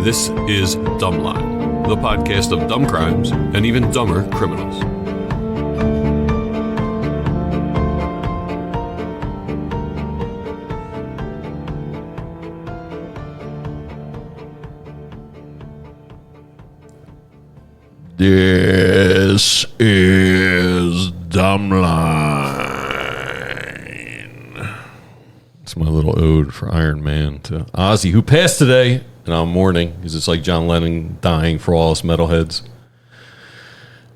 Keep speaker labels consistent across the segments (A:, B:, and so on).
A: This is Dumbline, the podcast of dumb crimes and even dumber criminals. This is Dumbline. It's my little ode for Iron Man to Ozzy, who passed today, and I'm mourning because it's like John Lennon dying for all us metalheads.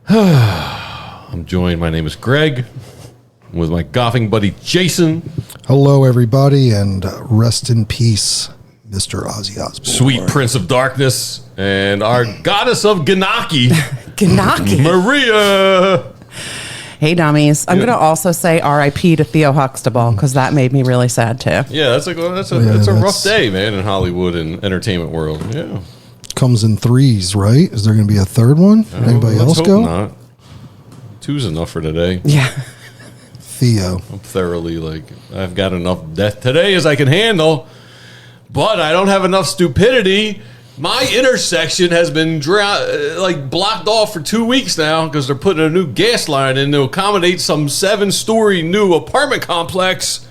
A: I'm joined, my name is Greg, with my golfing buddy Jason.
B: Hello, everybody, and rest in peace, Mr. Ozzy Osbourne.
A: Sweet Prince of Darkness, and our goddess of Ganaki,
C: Ganaki.
A: Maria.
C: Hey, dummies. I'm going to also say R.I.P. to Theo Huxtable because that made me really sad, too.
A: Yeah, that's a rough day, man, in Hollywood and entertainment world. Yeah.
B: Comes in threes, right? Is there going to be a third one? Anybody
A: Let's
B: else
A: hope
B: go?
A: Not. Two's enough for today.
C: Yeah.
B: Theo.
A: I'm thoroughly, I've got enough death today as I can handle, but I don't have enough stupidity. My intersection has been blocked off for 2 weeks now because they're putting a new gas line in to accommodate some 7-story new apartment complex.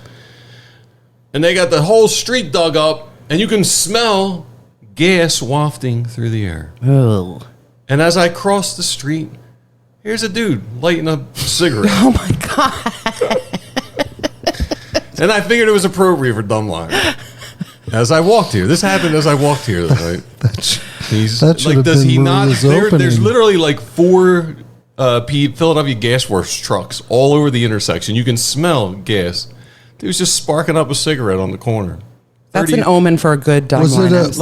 A: And they got the whole street dug up, and you can smell gas wafting through the air.
C: Oh.
A: And as I cross the street, here's a dude lighting a cigarette.
C: Oh, my God.
A: And I figured it was appropriate for Dumbline. As I walked here, this happened as I walked here that night.
B: That should have
A: does
B: been
A: he not?
B: Maria's
A: There's
B: opening.
A: literally 4 Philadelphia Gas Works trucks all over the intersection. You can smell gas. Dude's just sparking up a cigarette on the corner.
C: That's an omen for a good
B: Was
C: Dumbline.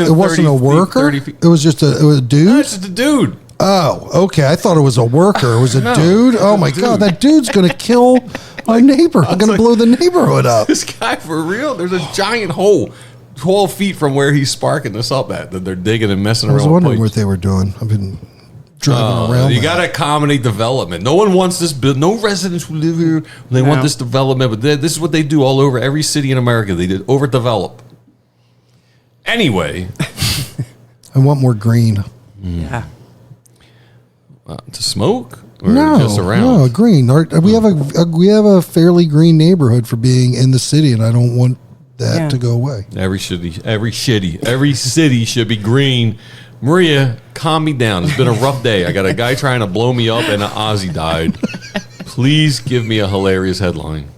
B: it wasn't a worker? It was just a dude?
A: No, it's just a dude.
B: Oh, okay. I thought it was a worker. It was a
A: No,
B: dude? Oh, my
A: dude.
B: God. That dude's going to kill our neighbor. I'm going to blow the neighborhood up.
A: This guy, for real? There's a giant hole 12 feet from where he's sparking this up at that they're digging and messing
B: I
A: around
B: was
A: with
B: wondering
A: pipes.
B: what they were doing. I've been driving around.
A: You got to accommodate development. No one wants this. No residents who live here. They want this development, but this is what they do all over every city in America. They did overdevelop. Anyway,
B: I want more green.
C: Yeah.
A: to smoke or
B: No,
A: just around?
B: no, green. We have a fairly green neighborhood for being in the city, and I don't want that to go away.
A: Every city should be green. Maria, calm me down. It's been a rough day. I got a guy trying to blow me up, and an Ozzy died. Please give me a hilarious headline.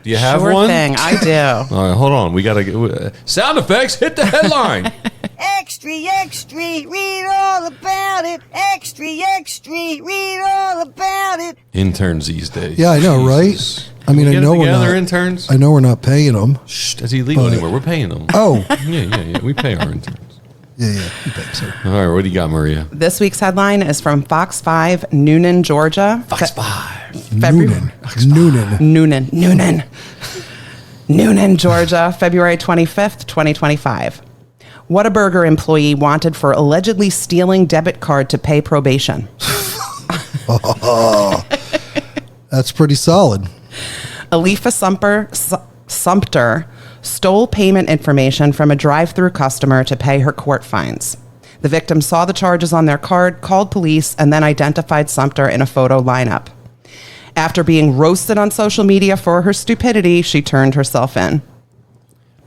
A: Do you have
C: Sure
A: one?
C: thing. I do.
A: All right, hold on. We got to get sound effects. Hit the headline.
D: Extra, extra, read all about it. Extra, extra, read all about it.
A: Interns these days.
B: Yeah, I know,
A: Jesus.
B: right? I mean,
A: Get
B: I
A: it
B: know we're
A: together,
B: not.
A: interns.
B: I know we're not paying them.
A: Shh, that's illegal anymore. We're paying them.
B: Oh,
A: Yeah. We pay our interns.
B: yeah. You bet, sir.
A: All right, what do you got, Maria?
C: This week's headline is from Fox 5, Noonan, Georgia.
A: Fox 5.
C: February. Noonan, Georgia, February 25th, 2025. Whataburger employee wanted for allegedly stealing debit card to pay probation.
B: That's pretty solid.
C: Alifa Sumpter stole payment information from a drive-through customer to pay her court fines. The victim saw the charges on their card, called police, and then identified Sumpter in a photo lineup. After being roasted on social media for her stupidity, she turned herself in.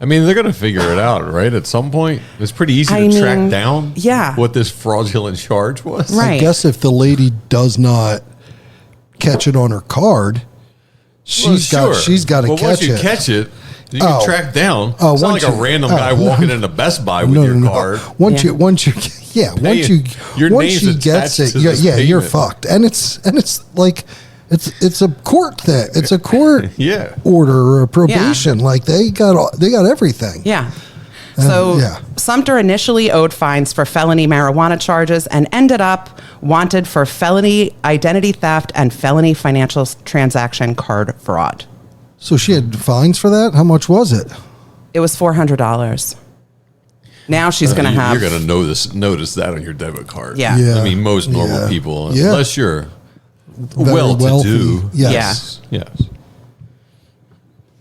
A: I mean, they're going to figure it out, right? At some point. It's pretty easy to track down what this fraudulent charge was.
C: Right.
B: I guess if the lady does not catch it on her card, she's got to catch
A: once you
B: it.
A: catch it, you can track down.
B: Oh,
A: it's not like
B: once
A: a
B: you-
A: random guy walking into Best Buy with your card.
B: Once you
A: name's
B: she gets
A: attached
B: it,
A: to this
B: you're
A: payment.
B: fucked. And it's like it's a court thing. It's a court order or a probation. Like they got everything.
C: Yeah. So Sumpter initially owed fines for felony marijuana charges and ended up wanted for felony identity theft and felony financial transaction card fraud.
B: So she had fines for that? How much was it?
C: It was $400. Now she's going to have...
A: You're going to notice that on your debit card.
C: Yeah.
A: I mean, most normal people,
B: Yeah.
A: unless you're
B: Very
A: well-to-do.
B: wealthy. Yes.
A: Yes.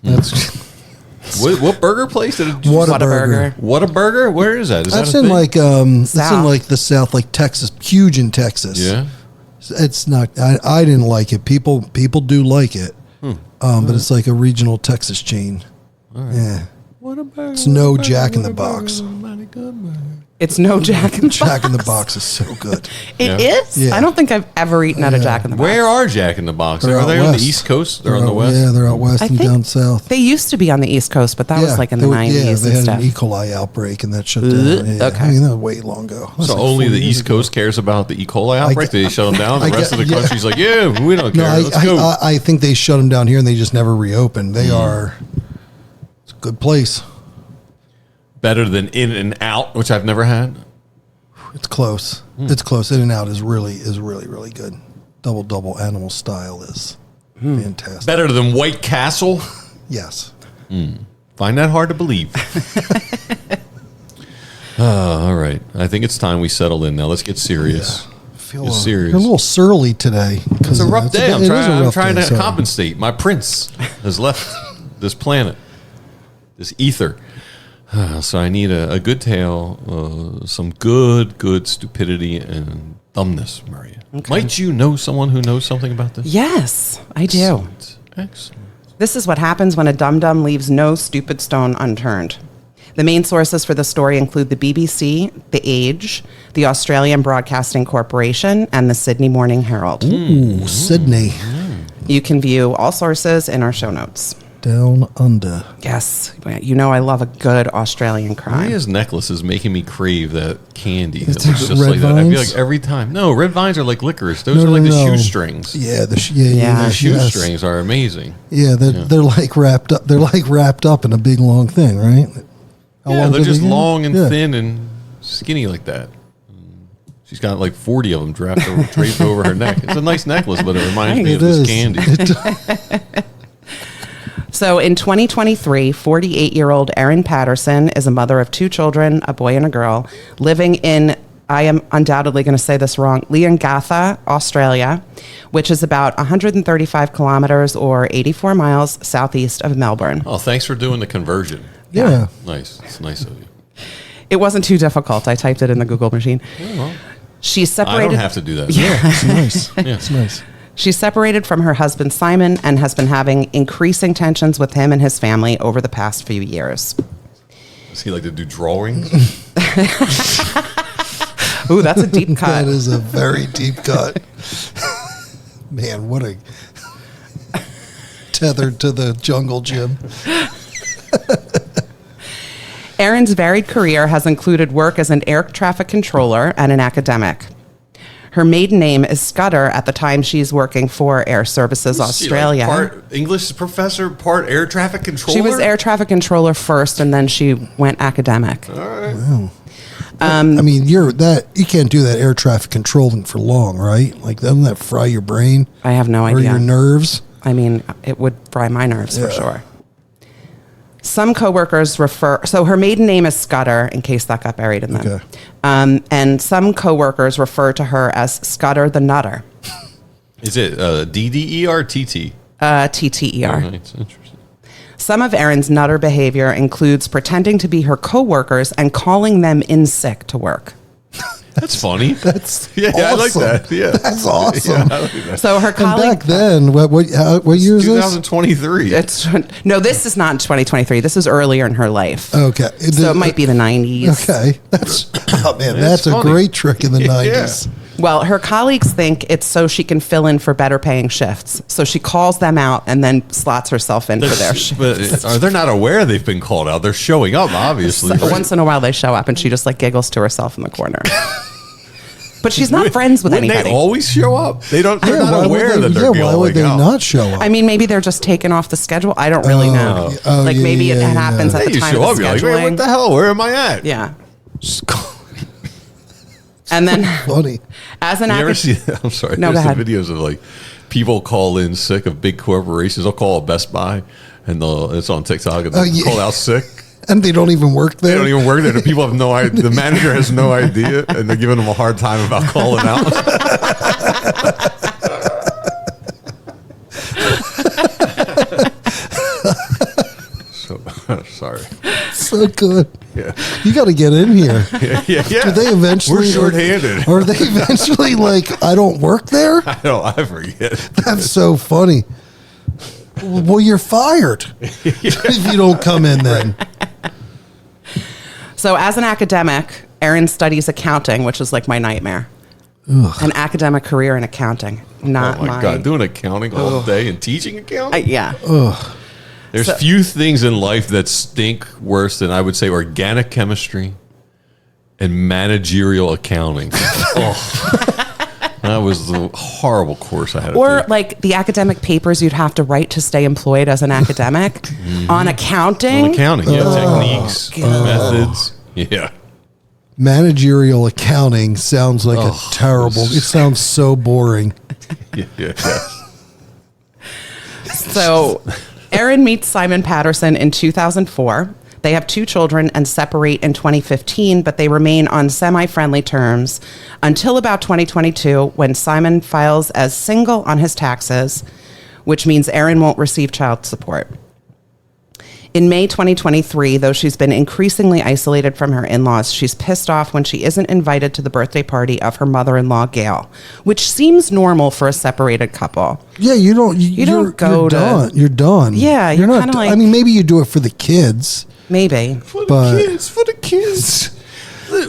B: That's
A: What burger place did it?
B: Whataburger.
A: Whataburger? Where is that? Is
B: That's
A: that a
B: in
A: thing?
B: like it's in
C: South.
B: like the South, like Texas, huge in Texas.
A: Yeah.
B: It's not. I didn't like it. People do like it, but it's like a regional Texas chain. Yeah. It's no Jack in the Box.
C: It's no Jack in the Box.
B: Jack in the Box is so good.
C: It is?
B: Yeah.
C: I don't think I've ever eaten at a Jack in the Box.
A: Where are Jack in the Box?
B: They're
A: Are
B: out
A: they on the
B: west.
A: East Coast? They're on the West?
B: Yeah, they're out west
C: I
B: and
C: think
B: down south.
C: They used to be on the East Coast, but that was like in the
B: they were-
C: 90s
B: Yeah, they
C: and
B: had
C: stuff.
B: an E. coli outbreak and that shut down. Yeah,
C: Okay.
B: I mean, that was way long ago. That was
A: So
B: like
A: only
B: 4
A: the
B: years
A: East
B: ago.
A: Coast cares about the E. coli outbreak? They shut them down? The
B: I
A: rest of the
B: get- yeah.
A: country's like, yeah, we don't
B: No,
A: care. Let's go.
B: I think they shut them down here and they just never reopened. They are. It's a good place.
A: Better than In and Out, which I've never had.
B: It's close. It's close. In and Out is really really good. Double animal style is fantastic.
A: Better than White Castle.
B: Yes.
A: Find that hard to believe. All right. I think it's time we settle in now. Let's get serious.
B: I feel
A: It's serious.
B: You're a little surly today.
A: It's a rough day. I'm trying to
B: compensate.
A: compensate. My prince has left this planet, this ether. So I need a good tale, some good stupidity and dumbness, Maria.
C: Okay.
A: Might you know someone who knows something about this?
C: Yes, I do.
A: Excellent.
C: This is what happens when a dum-dum leaves no stupid stone unturned. The main sources for the story include the BBC, The Age, the Australian Broadcasting Corporation, and the Sydney Morning Herald.
B: Ooh, Sydney.
C: You can view all sources in our show notes.
B: Down under.
C: Yes, you know I love a good Australian crime.
A: Maria's necklace is making me crave that candy. That
B: It's
A: looks just
B: red
A: like that. I feel
B: vines?
A: like every time. No, red vines are like licorice. Those
B: No,
A: are like
B: no,
A: the
B: no.
A: shoestrings.
B: Yeah,
C: Yeah.
A: The
B: yes.
A: shoestrings are amazing.
B: Yeah, they're like wrapped up. They're like wrapped up in a big long thing, right? How
A: Yeah,
B: long
A: they're
B: do
A: just
B: get?
A: long and
B: Yeah.
A: thin and skinny like that. She's got like 40 of them draped over her neck. It's a nice necklace, but it reminds me
B: It
A: of this
B: is.
A: candy.
C: So in 2023, 48-year-old Erin Patterson is a mother of 2 children, a boy and a girl, living in, I am undoubtedly going to say this wrong, Leongatha, Australia, which is about 135 kilometers or 84 miles southeast of Melbourne.
A: Oh, thanks for doing the conversion.
B: Yeah.
A: Nice. It's nice of you.
C: It wasn't too difficult. I typed it in the Google machine.
A: well,
C: She's
A: I
C: separated.
A: don't have to do that.
B: Yeah, it's nice.
A: Yeah.
B: It's nice.
C: She's separated from her husband Simon and has been having increasing tensions with him and his family over the past few years.
A: Does he like to do drawings?
C: Ooh, that's a deep cut.
B: That is a very deep cut. Man, what a tethered to the jungle gym.
C: Erin's varied career has included work as an air traffic controller and an academic. Her maiden name is Scudder at the time she's working for Air Services Australia.
A: She, like, part English professor, part air traffic controller.
C: She was air traffic controller first, and then she went academic.
A: All right.
B: Wow. I mean, you can't do that air traffic controlling for long, right? Like, doesn't that fry your brain
C: I have no
B: or
C: idea.
B: your nerves?
C: I mean, it would fry my nerves for
B: Yeah.
C: sure. Some coworkers refer, so her maiden name is Scudder, in case that got buried in them.
B: Okay.
C: And some coworkers refer to her as Scudder the Nutter,
A: Is it DDER TT?
C: TTER.
A: Right, it's interesting.
C: Some of Erin's nutter behavior includes pretending to be her coworkers and calling them in sick to work.
A: That's funny.
B: That's
A: yeah,
B: awesome.
A: I like that. Yeah,
B: That's awesome.
A: Yeah, I like that.
C: So her
B: And
C: colleague,
B: back then, what year is this?
A: 2023.
C: no, this is not 2023. This is earlier in her life.
B: Okay.
C: So it might be the 90s.
B: Okay. That's oh man,
A: That's
B: that's a
A: funny.
B: great trick in the
A: Yeah.
B: 90s.
C: Well, her colleagues think it's so she can fill in for better paying shifts. So she calls them out and then slots herself in for their shifts.
A: But they're not aware they've been called out. They're showing up, obviously.
C: So
A: right?
C: once in a while they show up and she just like giggles to herself in the corner. But she's not friends with
A: Wouldn't
C: anybody.
A: they always show up? They're
B: why
A: not
B: would
A: aware
B: they,
A: that they're
B: why would they
A: out.
B: not show up?
C: I mean, maybe they're just taken off the schedule. I don't really know.
B: Oh,
C: Like
B: yeah,
C: maybe it
B: yeah,
C: happens
B: yeah.
C: at
A: Hey,
C: the
A: you
C: time
A: show
C: of
A: up,
C: the
A: you're like,
C: scheduling.
A: wait, what the hell? Where am I at?
C: Yeah.
B: Just call-
C: And then
B: funny.
C: as an
A: You ever
C: actor,
A: see? I'm sorry.
C: No,
A: There's
C: go
A: some
C: ahead.
A: videos of like people call in sick of big corporations. They'll call a Best Buy, and it's on TikTok. And they'll
B: yeah.
A: call out sick.
B: And they don't even work
A: They
B: there.
A: don't even work there. The people have no idea. The manager has no idea, and they're giving them a hard time about calling out.
B: so good.
A: Yeah.
B: You got to get in here.
A: Yeah.
B: Do they eventually?
A: We're short-handed.
B: Are they eventually like, I don't work there?
A: I forget.
B: That's so funny. Well, you're fired if you don't come in then.
C: So as an academic, Erin studies accounting, which is like my nightmare. Ugh. An academic career in accounting. Not
A: oh my God, doing accounting all day and teaching accounting?
C: Yeah.
B: Ugh.
A: There's few things in life that stink worse than, I would say, organic chemistry and managerial accounting. That was the horrible course I had to
C: Or
A: take.
C: like the academic papers you'd have to write to stay employed as an academic on accounting.
A: On accounting, techniques, methods. Yeah.
B: Managerial accounting sounds like a terrible. It sounds so boring.
A: Yeah.
C: So Erin meets Simon Patterson in 2004. They have 2 children and separate in 2015, but they remain on semi-friendly terms until about 2022 when Simon files as single on his taxes, which means Erin won't receive child support. In May 2023, though she's been increasingly isolated from her in-laws, she's pissed off when she isn't invited to the birthday party of her mother-in-law, Gail, which seems normal for a separated couple.
B: Yeah, you don't. You're done. You're done.
C: Yeah, you're
B: not.
C: kinda like-
B: I mean, maybe you do it for the kids.
C: Maybe.
A: For
B: But-
A: the kids.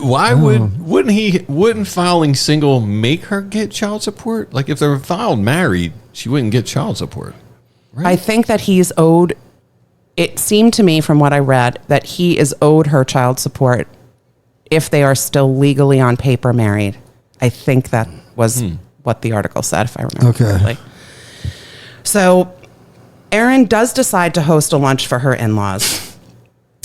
A: Why wouldn't filing single make her get child support? Like if they were filed married, she wouldn't get child support. Right?
C: I think that he's owed, it seemed to me from what I read, that he is owed her child support if they are still legally on paper married. I think that was what the article said, if I remember correctly. So Erin does decide to host a lunch for her in-laws.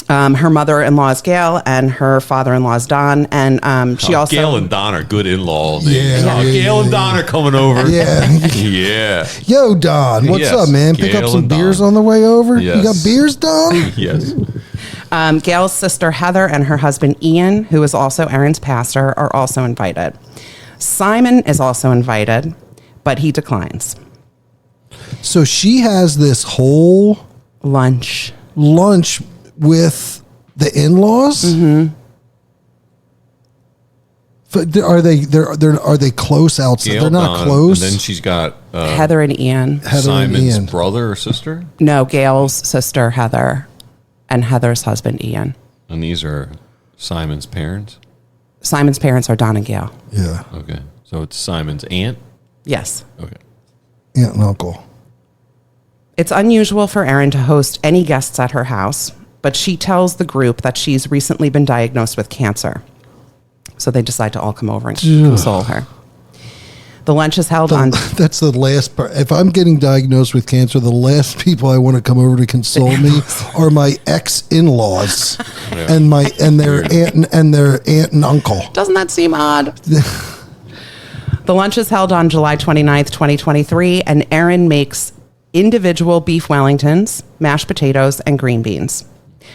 C: Her mother-in-law is Gail, and her father-in-law is Don, and she also
A: Gail and Don are good in-law.
B: Yeah,
A: Gail and Don are coming over.
B: Yeah.
A: Yeah.
B: Yo, Don, what's
A: Yes,
B: up, man? Pick
A: Gail
B: up some
A: and Don.
B: beers on the way over.
A: Yes.
B: You got beers, Don?
A: Yes.
C: Gail's sister Heather and her husband Ian, who is also Erin's pastor, are also invited. Simon is also invited, but he declines.
B: So she has this whole
C: Lunch.
B: with the in-laws. Mm-hmm. Are they close outside?
A: Gail,
B: They're not
A: Don,
B: close.
A: And then she's got
C: Heather and Ian.
B: Heather
A: Simon's
B: and Ian.
A: brother or sister.
C: No, Gail's sister Heather and Heather's husband Ian.
A: And these are Simon's parents.
C: Simon's parents are Don and Gail.
B: Yeah,
A: Okay. So it's Simon's aunt.
C: Yes.
A: Okay.
B: aunt and uncle.
C: It's unusual for Erin to host any guests at her house, but she tells the group that she's recently been diagnosed with cancer. So they decide to all come over and console her. The lunch is held on...
B: That's the last part. If I'm getting diagnosed with cancer, the last people I want to come over to console me are my ex-in-laws and their aunt and uncle.
C: Doesn't that seem odd? The lunch is held on July 29th, 2023, and Erin makes individual beef Wellingtons, mashed potatoes, and green beans.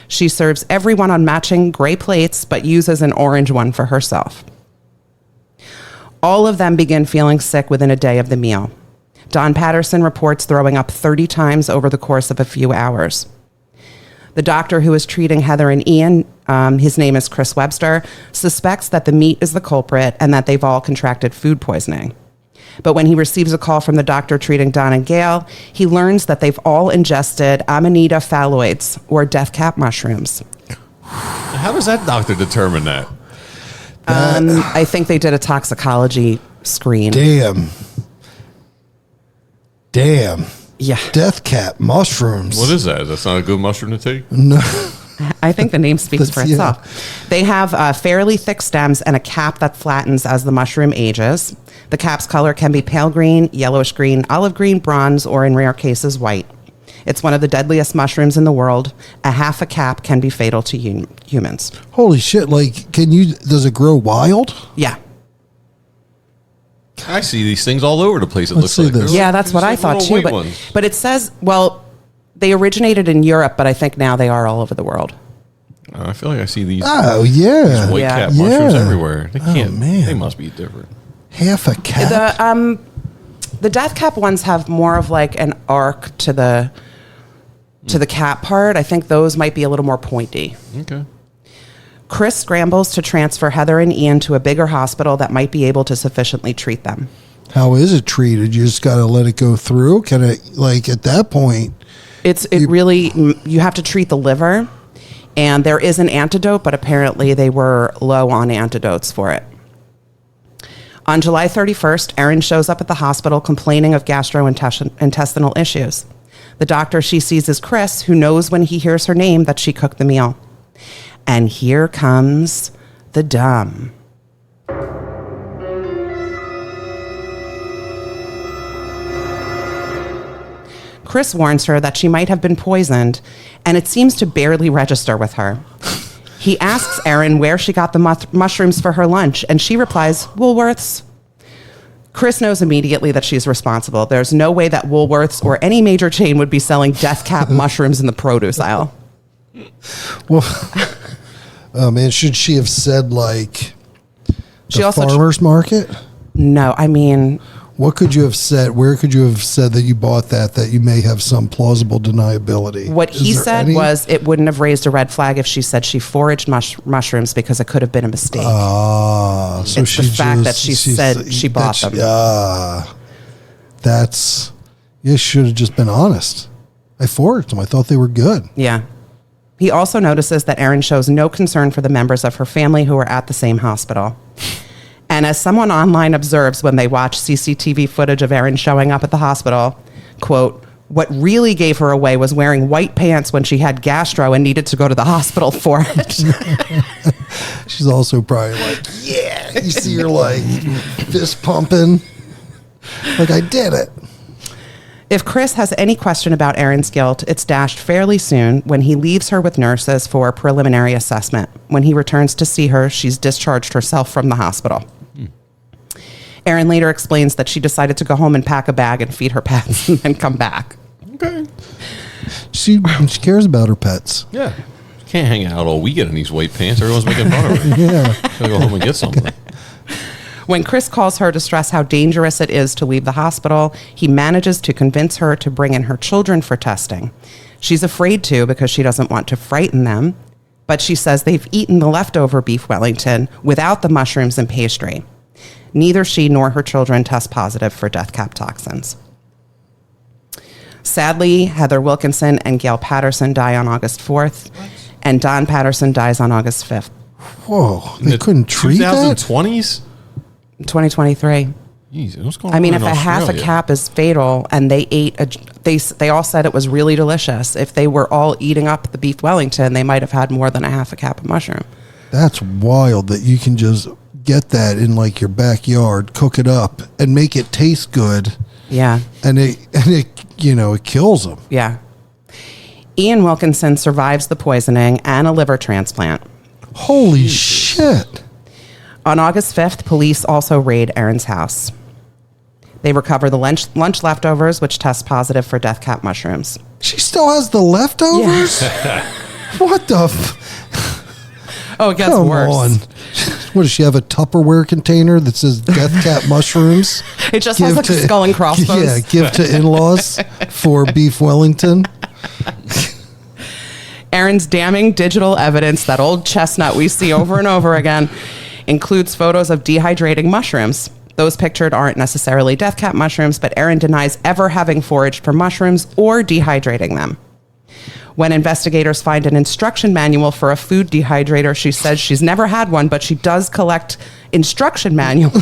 C: She serves everyone on matching gray plates, but uses an orange one for herself. All of them begin feeling sick within a day of the meal. Don Patterson reports throwing up 30 times over the course of a few hours. The doctor who is treating Heather and Ian, his name is Chris Webster, suspects that the meat is the culprit and that they've all contracted food poisoning. But when he receives a call from the doctor treating Don and Gail, he learns that they've all ingested Amanita phalloides, or death cap mushrooms.
A: How does that doctor determine that?
C: I think they did a toxicology screen.
B: Damn.
C: Yeah.
B: Death cap mushrooms.
A: What is that? That's not a good mushroom to take?
B: No.
C: I think the name speaks for
B: Yeah.
C: itself. They have fairly thick stems and a cap that flattens as the mushroom ages. The cap's color can be pale green, yellowish green, olive green, bronze, or in rare cases, white. It's one of the deadliest mushrooms in the world. A half a cap can be fatal to humans.
B: Holy shit. Like, does it grow wild?
C: Yeah.
A: I see these things all over the place. It
B: Let's
A: looks
B: see
A: like
B: this.
C: Yeah, that's what I thought too. But it says, well, they originated in Europe, but I think now they are all over the world.
A: I feel like I see these
B: Oh, yeah.
A: white
C: Yeah.
A: cap mushrooms
B: Yeah.
A: everywhere. They can't.
B: man.
A: They must be different.
B: Half a cap.
C: The death cap ones have more of like an arc to the to the cat part. I think those might be a little more pointy.
A: Okay.
C: Chris scrambles to transfer Heather and Ian to a bigger hospital that might be able to sufficiently treat them.
B: How is it treated? You just got to let it go through? Can it, like, at that point...
C: You have to treat the liver, and there is an antidote, but apparently they were low on antidotes for it. On July 31st, Erin shows up at the hospital complaining of gastrointestinal issues. The doctor she sees is Chris, who knows when he hears her name that she cooked the meal. And here comes the dumb. Chris warns her that she might have been poisoned, and it seems to barely register with her. He asks Erin where she got the mushrooms for her lunch, and she replies, Woolworths. Chris knows immediately that she's responsible. There's no way that Woolworths or any major chain would be selling death cap mushrooms in the produce aisle.
B: Well, oh man, should she have said like the farmer's market?
C: No, I mean...
B: What could you have said? Where could you have said that you bought that you may have some plausible deniability?
C: What he said was it wouldn't have raised a red flag if she said she foraged mushrooms because it could have been a mistake.
B: So
C: it's the fact that she said she bought them.
B: You should have just been honest. I foraged them. I thought they were good.
C: Yeah. He also notices that Erin shows no concern for the members of her family who are at the same hospital. And as someone online observes when they watch CCTV footage of Erin showing up at the hospital, quote, what really gave her away was wearing white pants when she had gastro and needed to go to the hospital for it.
B: She's also probably like, yeah, you see her like fist pumping. Like, I did it.
C: If Chris has any question about Erin's guilt, it's dashed fairly soon when he leaves her with nurses for a preliminary assessment. When he returns to see her, she's discharged herself from the hospital. Erin later explains that she decided to go home and pack a bag and feed her pets and then come back.
A: Okay.
B: She cares about her pets.
A: Yeah. She can't hang out all weekend in these white pants. Everyone's making fun of her.
B: Yeah.
A: Gotta go home and get something.
C: When Chris calls her to stress how dangerous it is to leave the hospital, he manages to convince her to bring in her children for testing. She's afraid to because she doesn't want to frighten them, but she says they've eaten the leftover beef Wellington without the mushrooms and pastry. Neither she nor her children test positive for death cap toxins. Sadly, Heather Wilkinson and Gail Patterson die on August 4th, and Don Patterson dies on August 5th.
B: Whoa, they couldn't treat that?
A: 2020s?
C: 2023.
A: Jeez, what's going
C: I mean,
A: on
C: if
A: in
C: a half a
A: Australia?
C: cap is fatal and they ate, they all said it was really delicious. If they were all eating up the beef Wellington, they might have had more than a half a cap of mushroom.
B: That's wild that you can just get that in like your backyard, cook it up, and make it taste good.
C: Yeah.
B: And it it kills them.
C: Yeah. Ian Wilkinson survives the poisoning and a liver transplant.
B: Holy shit.
C: On August 5th, police also raid Erin's house. They recover the lunch leftovers, which test positive for death cap mushrooms.
B: She still has the leftovers?
C: Yeah.
B: What the
C: Oh, it gets
B: Come
C: worse.
B: on. What, does she have a Tupperware container that says death cap mushrooms?
C: It just has like a skull and crossbones.
B: Yeah, give to in-laws for beef Wellington.
C: Erin's damning digital evidence, that old chestnut we see over and over again, includes photos of dehydrating mushrooms. Those pictured aren't necessarily death cap mushrooms, but Erin denies ever having foraged for mushrooms or dehydrating them. When investigators find an instruction manual for a food dehydrator, she says she's never had one, but she does collect instruction manuals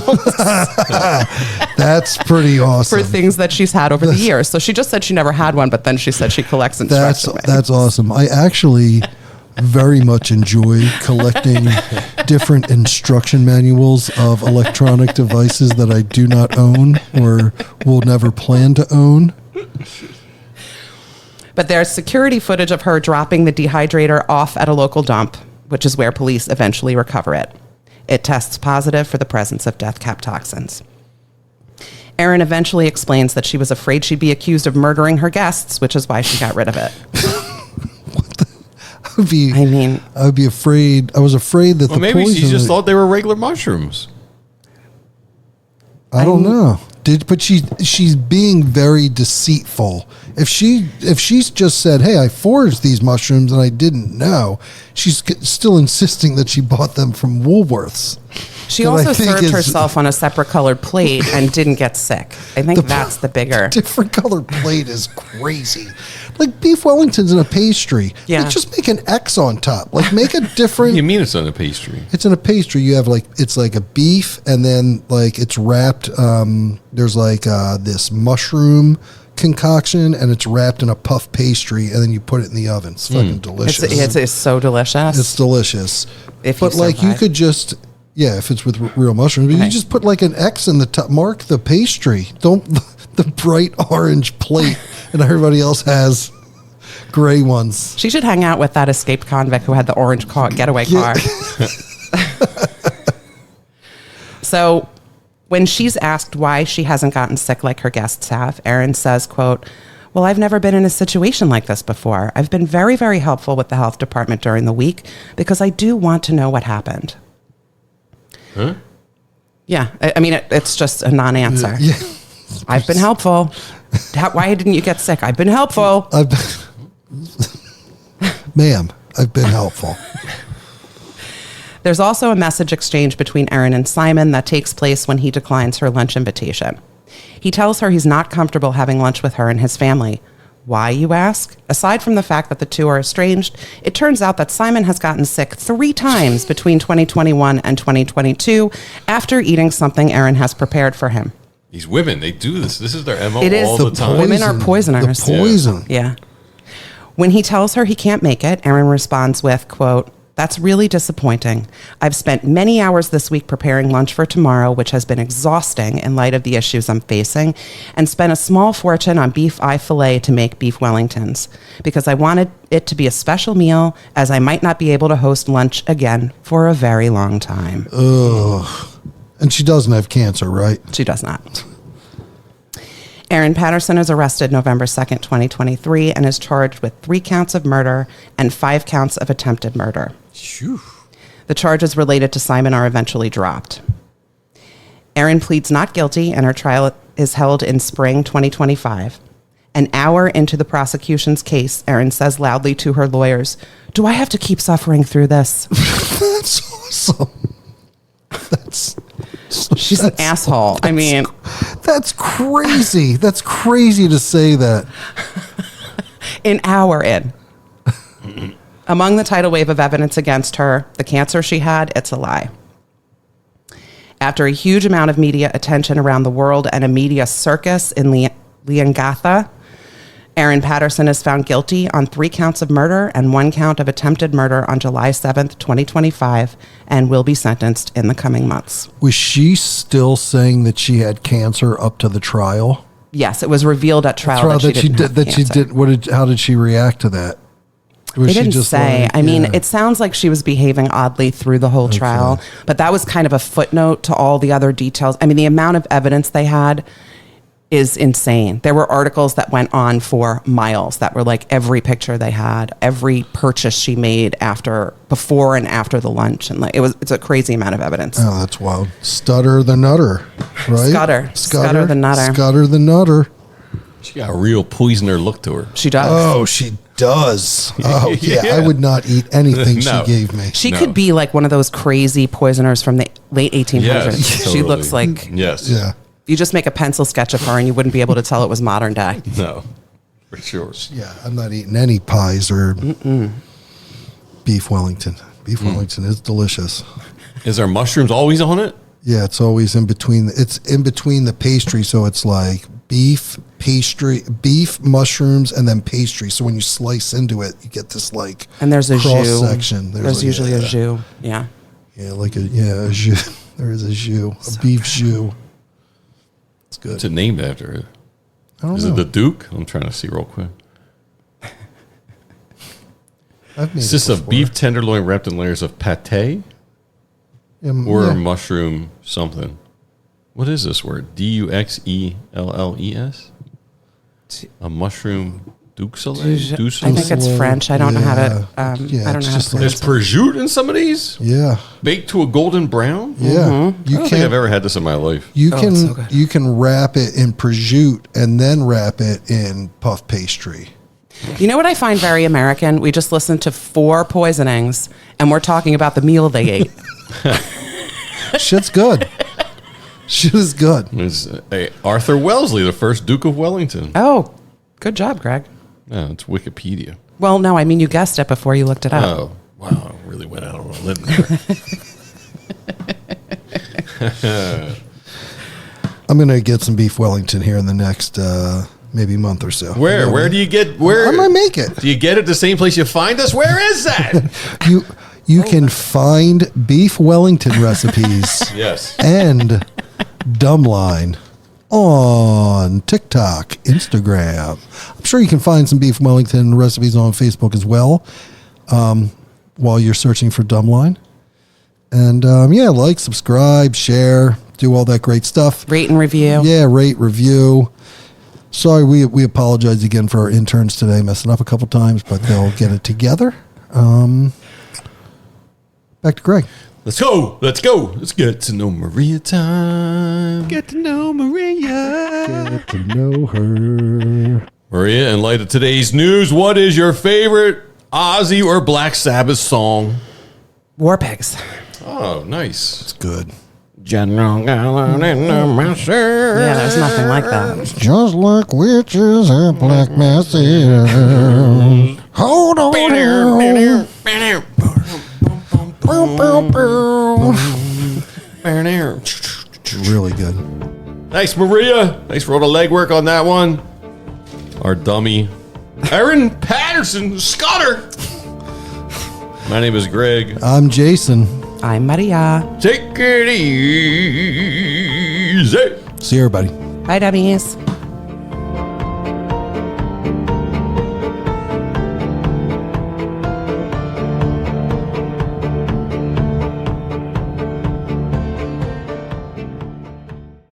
B: That's pretty awesome.
C: for things that she's had over the years. So she just said she never had one, but then she said she collects instruction manuals.
B: That's awesome. I actually very much enjoy collecting different instruction manuals of electronic devices that I do not own or will never plan to own.
C: But there's security footage of her dropping the dehydrator off at a local dump, which is where police eventually recover it. It tests positive for the presence of death cap toxins. Erin eventually explains that she was afraid she'd be accused of murdering her guests, which is why she got rid of it.
B: I would be afraid. I was afraid that
A: Well,
B: the
A: maybe
B: poison.
A: she just thought they were regular mushrooms.
B: I don't know. But she's being very deceitful. If she's just said, "Hey, I foraged these mushrooms and I didn't know," she's still insisting that she bought them from Woolworths.
C: She
B: that
C: also
B: I think
C: served
B: is-
C: herself on a separate colored plate and didn't get sick. I think that's the bigger.
B: Different colored plate is crazy. Like beef Wellingtons in a pastry.
C: Yeah.
B: Like just make an X on top. Like make a different.
A: You mean it's on a pastry?
B: It's in a pastry. You have it's like a beef, and then like it's wrapped. There's like this mushroom concoction, and it's wrapped in a puff pastry, and then you put it in the oven. It's fucking delicious.
C: It's so delicious.
B: It's delicious.
C: If
B: but
C: you
B: like you
C: survive.
B: could just if it's with real mushrooms, but you
C: Right.
B: just put like an X in the top. Mark the pastry. Don't the bright orange plate, and everybody else has gray ones.
C: She should hang out with that escaped convict who had the orange getaway car. So when she's asked why she hasn't gotten sick like her guests have, Erin says, quote, "Well, I've never been in a situation like this before. I've been very, very helpful with the health department during the week because I do want to know what happened."
A: Huh?
C: Yeah. I mean, it's just a non-answer.
B: Yeah.
C: I've been helpful. Why didn't you get sick? I've been helpful.
B: Ma'am, I've been helpful.
C: There's also a message exchange between Erin and Simon that takes place when he declines her lunch invitation. He tells her he's not comfortable having lunch with her and his family. Why, you ask? Aside from the fact that the two are estranged, it turns out that Simon has gotten sick 3 times between 2021 and 2022 after eating something Erin has prepared for him.
A: These women, they do this. This is their MO
C: It is
A: all
C: the
A: the time.
C: Women are poisoners.
B: The poison.
C: Yeah. When he tells her he can't make it, Erin responds with, quote, "That's really disappointing. I've spent many hours this week preparing lunch for tomorrow, which has been exhausting in light of the issues I'm facing, and spent a small fortune on beef eye fillet to make beef Wellingtons, because I wanted it to be a special meal, as I might not be able to host lunch again for a very long time."
B: Ugh. And she doesn't have cancer, right?
C: She does not. Erin Patterson is arrested November 2nd, 2023, and is charged with 3 counts of murder and 5 counts of attempted murder.
A: Phew.
C: The charges related to Simon are eventually dropped. Erin pleads not guilty, and her trial is held in spring 2025. An hour into the prosecution's case, Erin says loudly to her lawyers, "Do I have to keep suffering through this?"
B: That's awesome.
C: She's an asshole. I mean,
B: That's crazy. That's crazy to say that.
C: an hour in. Among the tidal wave of evidence against her, the cancer she had, it's a lie. After a huge amount of media attention around the world and a media circus in Leongatha, Erin Patterson is found guilty on 3 counts of murder and 1 count of attempted murder on July 7th, 2025, and will be sentenced in the coming months.
B: Was she still saying that she had cancer up to the trial?
C: Yes, it was revealed at trial that she didn't have cancer.
B: How did she react to that? Was
C: They
B: she
C: didn't
B: just
C: say.
B: like,
C: I mean,
B: yeah.
C: it sounds like she was behaving oddly through the whole trial, but that was kind of a footnote to all the other details. I mean, the amount of evidence they had is insane. There were articles that went on for miles that were like every picture they had, every purchase she made before and after the lunch, and like it's a crazy amount of evidence.
B: Oh, that's wild. Stutter the Nutter, right?
C: Scudder the Nutter.
B: Scudder the Nutter.
A: She got a real poisoner look to her.
C: She does.
B: Oh, she does. Oh, yeah.
A: Yeah.
B: I would not eat anything
A: No.
B: she gave me.
C: She
A: No.
C: could be like one of those crazy poisoners from the late 1800s.
A: Yes,
C: She
A: totally.
C: looks like
A: Yes.
B: Yeah.
C: you just make a pencil sketch of her and you wouldn't be able to tell it was modern day.
A: No, for sure.
B: Yeah, I'm not eating any pies or beef Wellington. Beef Wellington is delicious.
A: Is there mushrooms always on it?
B: Yeah, it's always in between. It's in between the pastry, so it's like beef, pastry, beef, mushrooms, and then pastry. So when you slice into it, you get this like
C: And there's a
B: cross
C: jus.
B: section.
C: There's usually a jus. Yeah.
B: Yeah, like a jus. There is a jus, a beef jus. It's good.
A: What's it named after?
B: I don't
A: Is
B: know.
A: it the Duke? I'm trying to see real quick.
B: I've made
A: Is
B: it
A: this a
B: before.
A: beef tenderloin wrapped in layers of pate or
B: Yeah.
A: a mushroom something? What is this word? Duxelles? A mushroom Duke Soleil? Du
C: I think
A: Soleil?
C: it's French. I don't know how to.
B: Yeah,
C: I don't know
B: it's
C: how
B: just
C: to.
B: like-
A: There's prosciutto in some of these?
B: Yeah.
A: Baked to a golden brown?
B: Yeah.
A: I don't think I've ever had this in my life.
B: You
C: Oh,
B: can
C: it's so good.
B: you can wrap it in prosciutto and then wrap it in puff pastry.
C: You know what I find very American? We just listened to 4 poisonings, and we're talking about the meal they ate.
B: Shit's good. Shit is good.
A: It's Arthur Wellesley, the first Duke of Wellington.
C: Oh, good job, Greg.
A: Yeah, it's Wikipedia.
C: Well, no, I mean you guessed it before you looked it up.
A: Oh, wow. I really went out on a limb there.
B: I'm gonna get some beef Wellington here in the next maybe month or so.
A: Where? Where do you get? Where?
B: I might make it.
A: Do you get it the same place you find us? Where is that?
B: You can find beef Wellington recipes
A: Yes.
B: and Dumbline on TikTok, Instagram. I'm sure you can find some beef Wellington recipes on Facebook as well while you're searching for Dumbline. And yeah, like, subscribe, share, do all that great stuff.
C: Rate and review.
B: Yeah, rate, review. Sorry, we apologize again for our interns today messing up a couple times, but they'll get it together. Back to Greg.
A: Let's go. Let's go. Let's get to know Maria time. Get to know Maria.
B: Get to know her.
A: Maria, in light of today's news, what is your favorite Ozzy or Black Sabbath song?
C: War Pigs.
A: Oh, nice.
B: It's good.
A: General Gallon and the Master.
C: Yeah, there's nothing like that.
B: Just like witches and black masses. Hold on. Really good.
A: Nice, Maria. Nice for all the legwork on that one. Our dummy, Aaron Patterson Scudder. My name is Greg.
B: I'm Jason.
C: I'm Maria.
A: Take it easy.
B: See you, everybody.
C: Bye, dummies.